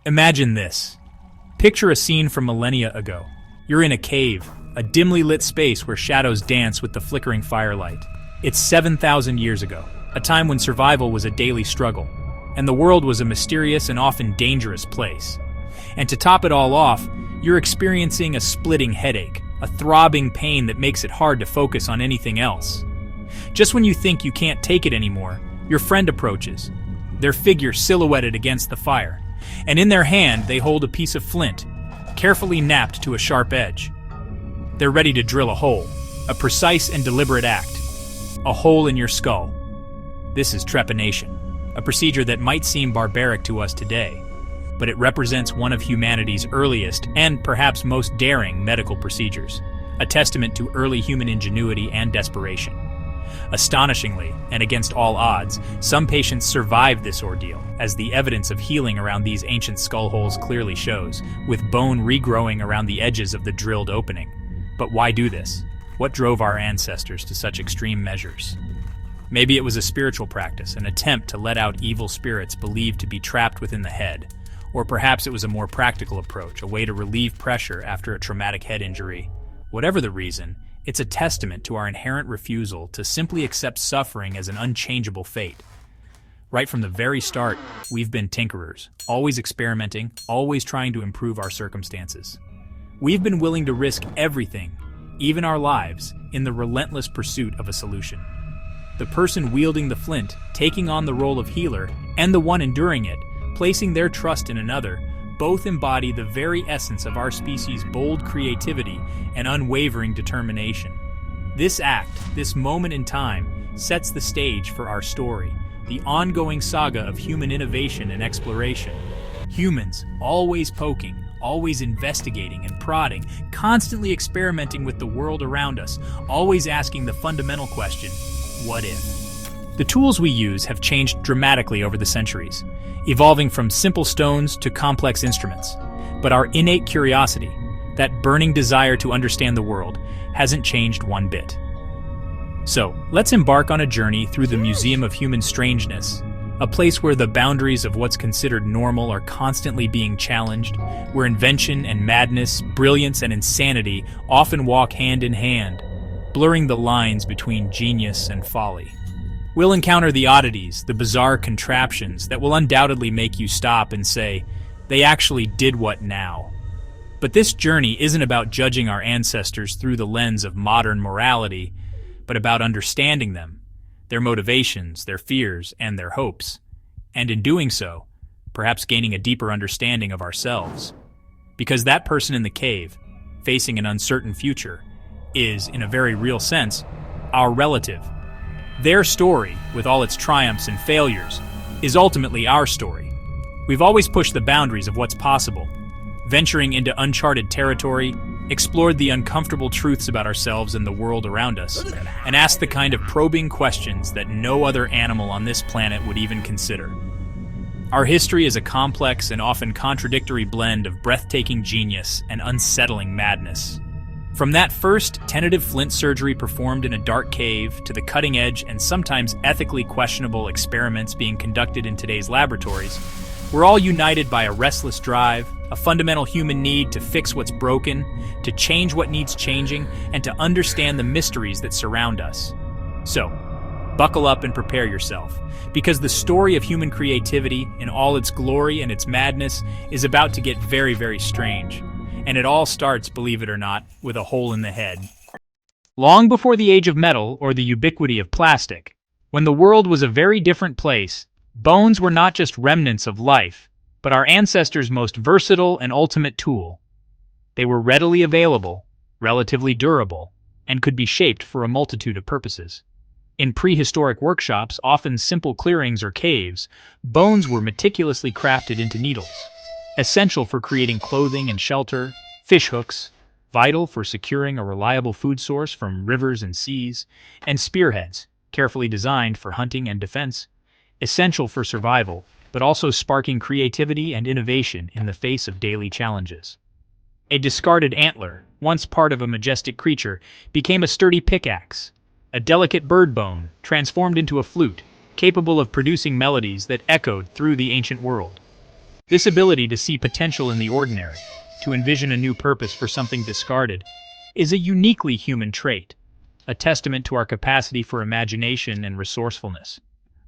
Imagine this. Picture a scene from millennia ago. You're in a cave, a dimly lit space where shadows dance with the flickering firelight. It's 7,000 years ago, a time when survival was a daily struggle, and the world was a mysterious and often dangerous place. And to top it all off, you're experiencing a splitting headache, a throbbing pain that makes it hard to focus on anything else. Just when you think you can't take it anymore, your friend approaches, their figure silhouetted against the fire, and in their hand they hold a piece of flint, carefully napped to a sharp edge. They're ready to drill a hole, a precise and deliberate act, a hole in your skull. This is trepanation, a procedure that might seem barbaric to us today, but it represents one of humanity's earliest and perhaps most daring medical procedures, a testament to early human ingenuity and desperation. Astonishingly, and against all odds, some patients survived this ordeal, as the evidence of healing around these ancient skull holes clearly shows, with bone regrowing around the edges of the drilled opening. But why do this? What drove our ancestors to such extreme measures? Maybe it was a spiritual practice, an attempt to let out evil spirits believed to be trapped within the head. Or perhaps it was a more practical approach, a way to relieve pressure after a traumatic head injury. Whatever the reason, it's a testament to our inherent refusal to simply accept suffering as an unchangeable fate. Right from the very start, we've been tinkerers, always experimenting, always trying to improve our circumstances. We've been willing to risk everything, even our lives, in the relentless pursuit of a solution. The person wielding the flint, taking on the role of healer, and the one enduring it, placing their trust in another, both embody the very essence of our species' bold creativity and unwavering determination. This act, this moment in time, sets the stage for our story, the ongoing saga of human innovation and exploration. Humans, always poking, always investigating and prodding, constantly experimenting with the world around us, always asking the fundamental question, what if? The tools we use have changed dramatically over the centuries, evolving from simple stones to complex instruments. But our innate curiosity, that burning desire to understand the world, hasn't changed one bit. So, let's embark on a journey through the Museum of Human Strangeness, a place where the boundaries of what's considered normal are constantly being challenged, where invention and madness, brilliance and insanity often walk hand in hand, blurring the lines between genius and folly. We'll encounter the oddities, the bizarre contraptions that will undoubtedly make you stop and say, they actually did what now? But this journey isn't about judging our ancestors through the lens of modern morality, but about understanding them, their motivations, their fears, and their hopes. And in doing so, perhaps gaining a deeper understanding of ourselves. Because that person in the cave, facing an uncertain future, is, in a very real sense, our relative. Their story, with all its triumphs and failures, is ultimately our story. We've always pushed the boundaries of what's possible, venturing into uncharted territory, explored the uncomfortable truths about ourselves and the world around us, and asked the kind of probing questions that no other animal on this planet would even consider. Our history is a complex and often contradictory blend of breathtaking genius and unsettling madness. From that first tentative flint surgery performed in a dark cave to the cutting-edge and sometimes ethically questionable experiments being conducted in today's laboratories, we're all united by a restless drive, a fundamental human need to fix what's broken, to change what needs changing, and to understand the mysteries that surround us. So, buckle up and prepare yourself, because the story of human creativity, in all its glory and its madness, is about to get very, very strange. And it all starts, believe it or not, with a hole in the head. Long before the age of metal or the ubiquity of plastic, when the world was a very different place, bones were not just remnants of life, but our ancestors' most versatile and ultimate tool. They were readily available, relatively durable, and could be shaped for a multitude of purposes. In prehistoric workshops, often simple clearings or caves, bones were meticulously crafted into needles, essential for creating clothing and shelter, fish hooks, vital for securing a reliable food source from rivers and seas, and spearheads, carefully designed for hunting and defense, essential for survival, but also sparking creativity and innovation in the face of daily challenges. A discarded antler, once part of a majestic creature, became a sturdy pickaxe, a delicate bird bone transformed into a flute, capable of producing melodies that echoed through the ancient world. This ability to see potential in the ordinary, to envision a new purpose for something discarded, is a uniquely human trait, a testament to our capacity for imagination and resourcefulness.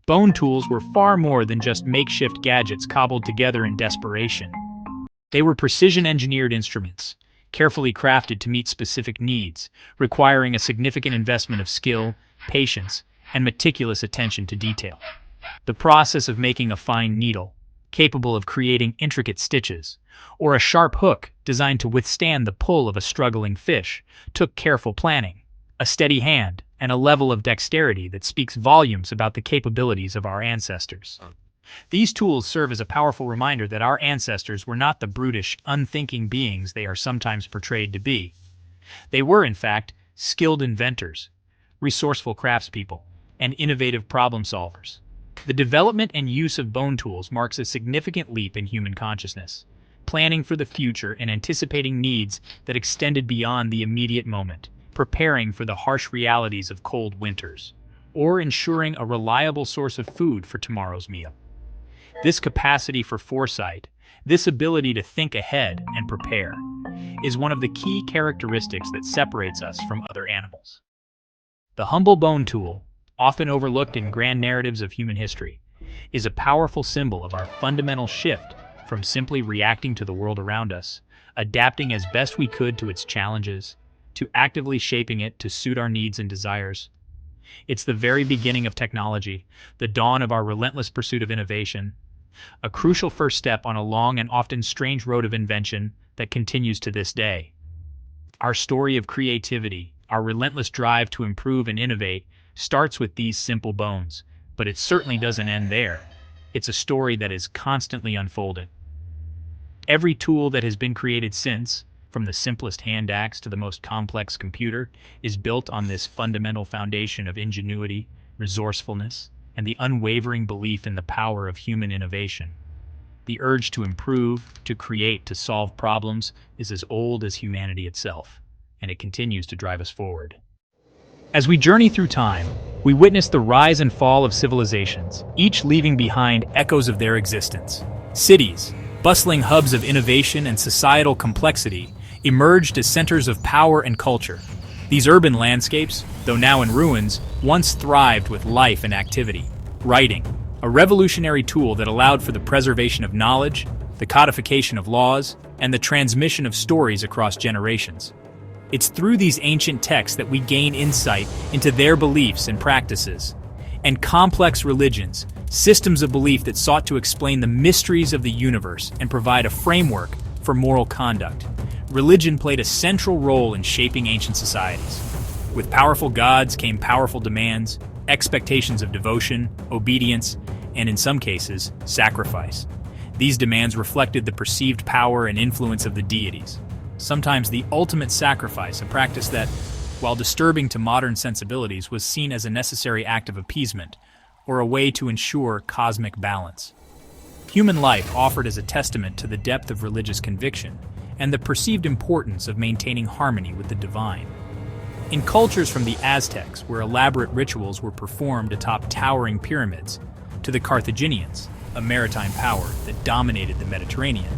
Bone tools were far more than just makeshift gadgets cobbled together in desperation. They were precision-engineered instruments, carefully crafted to meet specific needs, requiring a significant investment of skill, patience, and meticulous attention to detail. The process of making a fine needle, capable of creating intricate stitches, or a sharp hook designed to withstand the pull of a struggling fish, took careful planning, a steady hand, and a level of dexterity that speaks volumes about the capabilities of our ancestors. These tools serve as a powerful reminder that our ancestors were not the brutish, unthinking beings they are sometimes portrayed to be. They were, in fact, skilled inventors, resourceful craftspeople, and innovative problem solvers. The development and use of bone tools marks a significant leap in human consciousness, planning for the future and anticipating needs that extended beyond the immediate moment, preparing for the harsh realities of cold winters, or ensuring a reliable source of food for tomorrow's meal. This capacity for foresight, this ability to think ahead and prepare, is one of the key characteristics that separates us from other animals. The humble bone tool, often overlooked in grand narratives of human history, is a powerful symbol of our fundamental shift from simply reacting to the world around us, adapting as best we could to its challenges, to actively shaping it to suit our needs and desires. It's the very beginning of technology, the dawn of our relentless pursuit of innovation, a crucial first step on a long and often strange road of invention that continues to this day. Our story of creativity, our relentless drive to improve and innovate, starts with these simple bones, but it certainly doesn't end there. It's a story that is constantly unfolding. Every tool that has been created since, from the simplest hand axe to the most complex computer, is built on this fundamental foundation of ingenuity, resourcefulness, and the unwavering belief in the power of human innovation. The urge to improve, to create, to solve problems is as old as humanity itself, and it continues to drive us forward. As we journey through time, we witness the rise and fall of civilizations, each leaving behind echoes of their existence. Cities, bustling hubs of innovation and societal complexity, emerged as centers of power and culture. These urban landscapes, though now in ruins, once thrived with life and activity. Writing, a revolutionary tool that allowed for the preservation of knowledge, the codification of laws, and the transmission of stories across generations. It's through these ancient texts that we gain insight into their beliefs and practices. And complex religions, systems of belief that sought to explain the mysteries of the universe and provide a framework for moral conduct. Religion played a central role in shaping ancient societies. With powerful gods came powerful demands, expectations of devotion, obedience, and in some cases, sacrifice. These demands reflected the perceived power and influence of the deities. Sometimes the ultimate sacrifice, a practice that, while disturbing to modern sensibilities, was seen as a necessary act of appeasement, or a way to ensure cosmic balance. Human life offered as a testament to the depth of religious conviction, and the perceived importance of maintaining harmony with the divine. In cultures from the Aztecs, where elaborate rituals were performed atop towering pyramids, to the Carthaginians, a maritime power that dominated the Mediterranean,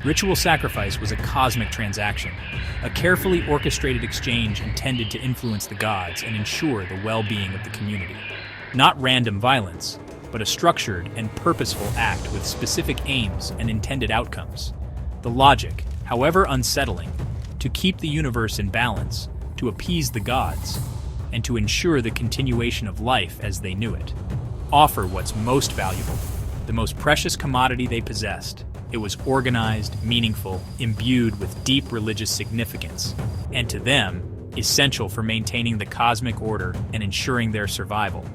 ritual sacrifice was a cosmic transaction, a carefully orchestrated exchange intended to influence the gods and ensure the well-being of the community. Not random violence, but a structured and purposeful act with specific aims and intended outcomes. The logic, however unsettling, to keep the universe in balance, to appease the gods, and to ensure the continuation of life as they knew it. Offer what's most valuable, the most precious commodity they possessed. It was organized, meaningful, imbued with deep religious significance, and to them, essential for maintaining the cosmic order and ensuring their survival.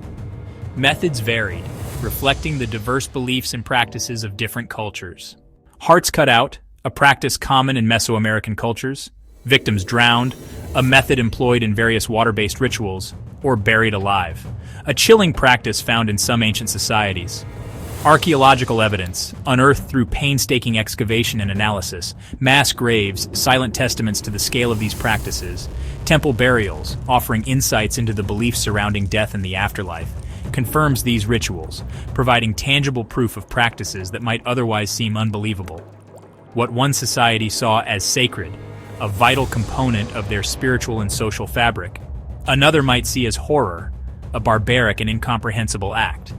Methods varied, reflecting the diverse beliefs and practices of different cultures. Hearts cut out, a practice common in Mesoamerican cultures. Victims drowned, a method employed in various water-based rituals. Or buried alive, a chilling practice found in some ancient societies. Archaeological evidence, unearthed through painstaking excavation and analysis, mass graves, silent testaments to the scale of these practices, temple burials, offering insights into the beliefs surrounding death and the afterlife, confirms these rituals, providing tangible proof of practices that might otherwise seem unbelievable. What one society saw as sacred, a vital component of their spiritual and social fabric, another might see as horror, a barbaric and incomprehensible act.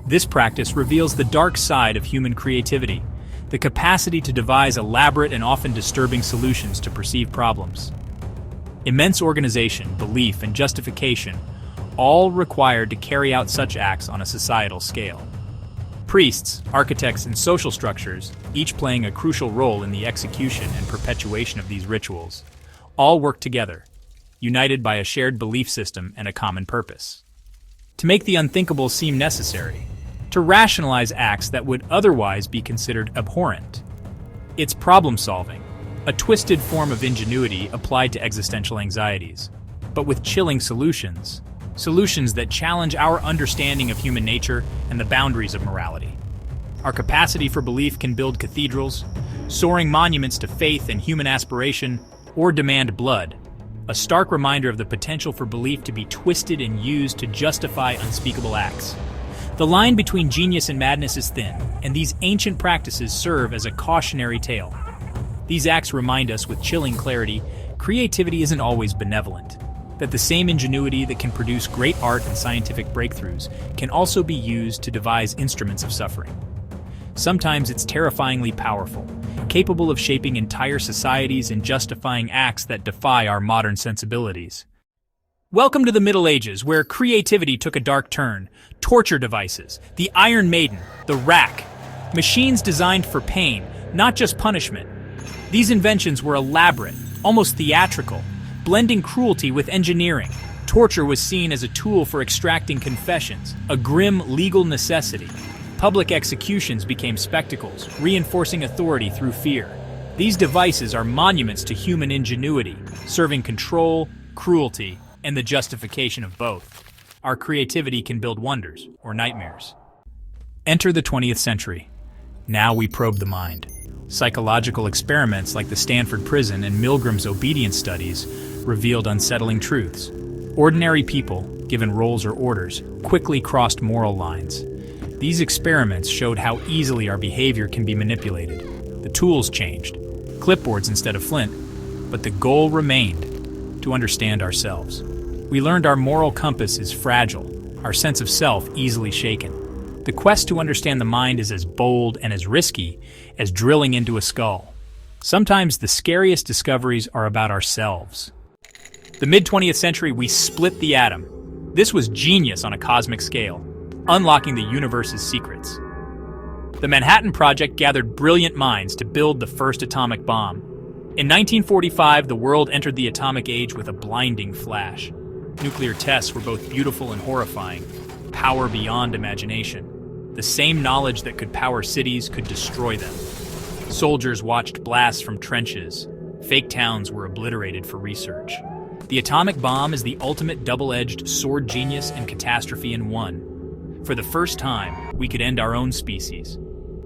This practice reveals the dark side of human creativity, the capacity to devise elaborate and often disturbing solutions to perceived problems. Immense organization, belief, and justification, all required to carry out such acts on a societal scale. Priests, architects, and social structures, each playing a crucial role in the execution and perpetuation of these rituals, all work together, united by a shared belief system and a common purpose. To make the unthinkable seem necessary, to rationalize acts that would otherwise be considered abhorrent. It's problem-solving, a twisted form of ingenuity applied to existential anxieties, but with chilling solutions that challenge our understanding of human nature and the boundaries of morality. Our capacity for belief can build cathedrals, soaring monuments to faith and human aspiration, or demand blood, a stark reminder of the potential for belief to be twisted and used to justify unspeakable acts. The line between genius and madness is thin, and these ancient practices serve as a cautionary tale. These acts remind us with chilling clarity, creativity isn't always benevolent, that the same ingenuity that can produce great art and scientific breakthroughs can also be used to devise instruments of suffering. Sometimes it's terrifyingly powerful, capable of shaping entire societies and justifying acts that defy our modern sensibilities. Welcome to the Middle Ages, where creativity took a dark turn. Torture devices, the Iron Maiden, the rack, machines designed for pain, not just punishment. These inventions were elaborate, almost theatrical, blending cruelty with engineering. Torture was seen as a tool for extracting confessions, a grim legal necessity. Public executions became spectacles, reinforcing authority through fear. These devices are monuments to human ingenuity, serving control, cruelty, and the justification of both. Our creativity can build wonders or nightmares. Enter the 20th century. Now we probe the mind. Psychological experiments like the Stanford Prison and Milgram's obedience studies revealed unsettling truths. Ordinary people, given roles or orders, quickly crossed moral lines. These experiments showed how easily our behavior can be manipulated. The tools changed, clipboards instead of flint, but the goal remained: to understand ourselves. We learned our moral compass is fragile, our sense of self easily shaken. The quest to understand the mind is as bold and as risky as drilling into a skull. Sometimes the scariest discoveries are about ourselves. The mid-20th century, we split the atom. This was genius on a cosmic scale, unlocking the universe's secrets. The Manhattan Project gathered brilliant minds to build the first atomic bomb. In 1945, the world entered the atomic age with a blinding flash. Nuclear tests were both beautiful and horrifying, power beyond imagination. The same knowledge that could power cities could destroy them. Soldiers watched blasts from trenches. Fake towns were obliterated for research. The atomic bomb is the ultimate double-edged sword, genius and catastrophe in one. For the first time, we could end our own species.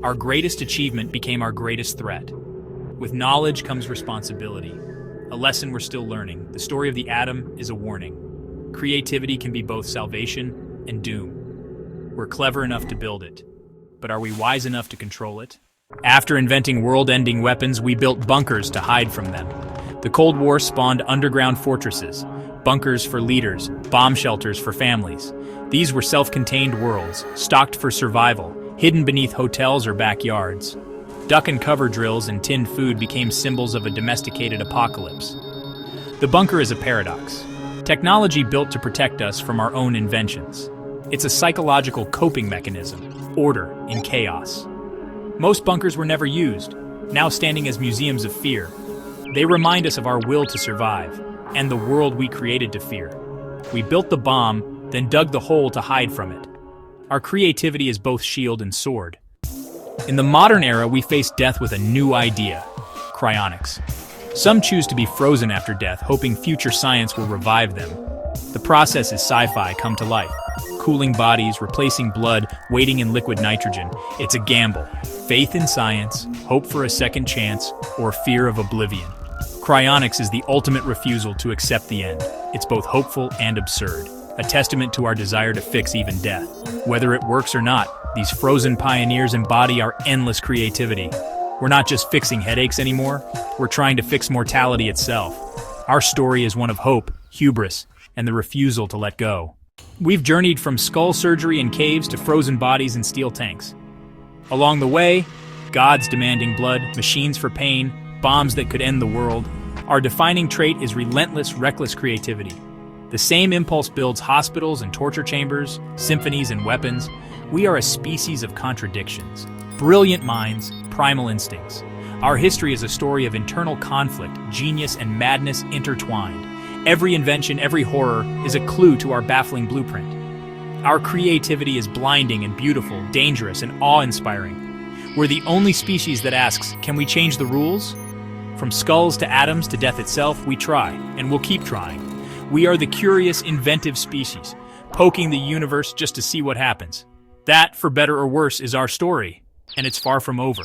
Our greatest achievement became our greatest threat. With knowledge comes responsibility. A lesson we're still learning. The story of the atom is a warning. Creativity can be both salvation and doom. We're clever enough to build it, but are we wise enough to control it? After inventing world-ending weapons, we built bunkers to hide from them. The Cold War spawned underground fortresses, bunkers for leaders, bomb shelters for families. These were self-contained worlds, stocked for survival, hidden beneath hotels or backyards. Duck and cover drills and tinned food became symbols of a domesticated apocalypse. The bunker is a paradox. Technology built to protect us from our own inventions. It's a psychological coping mechanism, order in chaos. Most bunkers were never used, now standing as museums of fear. They remind us of our will to survive, and the world we created to fear. We built the bomb, then dug the hole to hide from it. Our creativity is both shield and sword. In the modern era, we face death with a new idea: cryonics. Some choose to be frozen after death, hoping future science will revive them. The process is sci-fi come to life. Cooling bodies, replacing blood, waiting in liquid nitrogen. It's a gamble. Faith in science, hope for a second chance, or fear of oblivion. Cryonics is the ultimate refusal to accept the end. It's both hopeful and absurd. a testament to our desire to fix even death. Whether it works or not, these frozen pioneers embody our endless creativity. We're not just fixing headaches anymore, we're trying to fix mortality itself. Our story is one of hope, hubris, and the refusal to let go. We've journeyed from skull surgery in caves to frozen bodies in steel tanks. Along the way, gods demanding blood, machines for pain, bombs that could end the world. Our defining trait is relentless, reckless creativity. The same impulse builds hospitals and torture chambers, symphonies and weapons. We are a species of contradictions. Brilliant minds, primal instincts. Our history is a story of internal conflict, genius, and madness intertwined. Every invention, every horror is a clue to our baffling blueprint. Our creativity is blinding and beautiful, dangerous and awe-inspiring. We're the only species that asks, can we change the rules? From skulls to atoms to death itself, we try, and we'll keep trying. We are the curious, inventive species, poking the universe just to see what happens. That, for better or worse, is our story, and it's far from over.